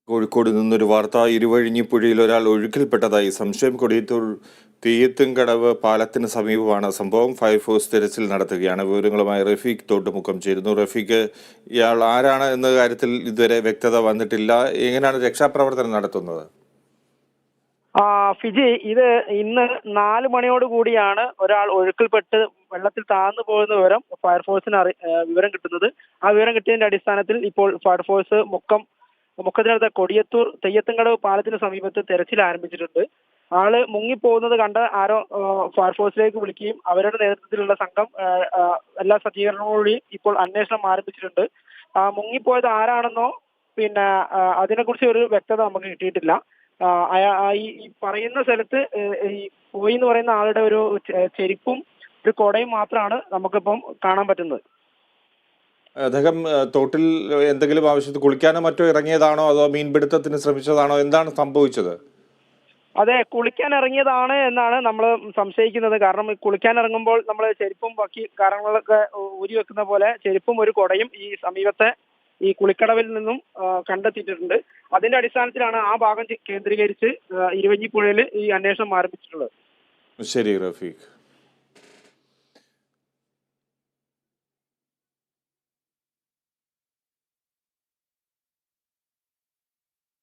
കോഴിക്കോട് നിന്നൊരു വാർത്ത. ഇരുവഴിഞ്ഞിപ്പുഴയിൽ ഒരാൾ ഒഴുക്കിൽപ്പെട്ടതായി സംശയം. കൊടിയത്തൂർ തെയ്യത്തുംകടവ് പാലത്തിന് സമീപമാണ് സംഭവം. ഫയർഫോഴ്സ് തെരച്ചിൽ നടത്തുകയാണ്. വിവരങ്ങളുമായി റഫീഖ് തോട്ടുമുക്കം ചേരുന്നു. റഫീഖ്, ഇയാൾ ആരാണ് എന്ന കാര്യത്തിൽ ഇതുവരെ വ്യക്തത വന്നിട്ടില്ല. എങ്ങനെയാണ് രക്ഷാപ്രവർത്തനം നടത്തുന്നത്? ഫിജി, ഇത് ഇന്ന് 4 മണിയോട് കൂടിയാണ് ഒരാൾ ഒഴുക്കിൽപ്പെട്ട് വെള്ളത്തിൽ താഴ്ന്നു പോകുന്ന വിവരം ഫയർഫോഴ്സിന് വിവരം കിട്ടുന്നത്. ആ വിവരം കിട്ടിയതിന്റെ അടിസ്ഥാനത്തിൽ ഇപ്പോൾ ഫയർഫോഴ്സ് മുക്കത്തിനടുത്ത കൊടിയത്തൂർ തെയ്യത്തുംകടവ് പാലത്തിന് സമീപത്ത് തെരച്ചിൽ ആരംഭിച്ചിട്ടുണ്ട്. ആള് മുങ്ങിപ്പോകുന്നത് കണ്ട് ആരോ ഫയർഫോഴ്സിലേക്ക് വിളിക്കുകയും അവരുടെ നേതൃത്വത്തിലുള്ള സംഘം എല്ലാ സജ്ജീകരണങ്ങളോടെയും ഇപ്പോൾ അന്വേഷണം ആരംഭിച്ചിട്ടുണ്ട്. മുങ്ങിപ്പോയത് ആരാണെന്നോ പിന്നെ അതിനെക്കുറിച്ച് ഒരു വ്യക്തത നമുക്ക് കിട്ടിയിട്ടില്ല. ഈ പറയുന്ന സ്ഥലത്ത് ഈ പോയി എന്ന് പറയുന്ന ആളുടെ ഒരു ചെരുപ്പും ഒരു കൊടയും മാത്രമാണ് നമുക്കിപ്പം കാണാൻ പറ്റുന്നത്. അദ്ദേഹം തോട്ടിൽ എന്തെങ്കിലും ആവശ്യത്തിൽ കുളിക്കാനോ മറ്റോ ഇറങ്ങിയതാണോ, അതോ മീൻപിടുത്തത്തിന് ശ്രമിച്ചതാണോ? എന്താണ് സംഭവിച്ചത്? അതെ, കുളിക്കാൻ ഇറങ്ങിയതാണ് എന്നാണ് നമ്മൾ സംശയിക്കുന്നത്. കാരണം കുളിക്കാൻ ഇറങ്ങുമ്പോൾ നമ്മൾ ചെരുപ്പും ബാക്കി കാര്യങ്ങളൊക്കെ ഊരി വെക്കുന്ന പോലെ ചെരുപ്പും ഒരു കൊടയും ഈ സമീപത്തെ ഈ കുളിക്കടവിൽ നിന്നും കണ്ടെത്തിയിട്ടുണ്ട്. അതിന്റെ അടിസ്ഥാനത്തിലാണ് ആ ഭാഗം കേന്ദ്രീകരിച്ച് ഇരുവഞ്ഞിപ്പുഴയിൽ ഈ അന്വേഷണം ആരംഭിച്ചിട്ടുള്ളത്. ശരി റഫീഖ്.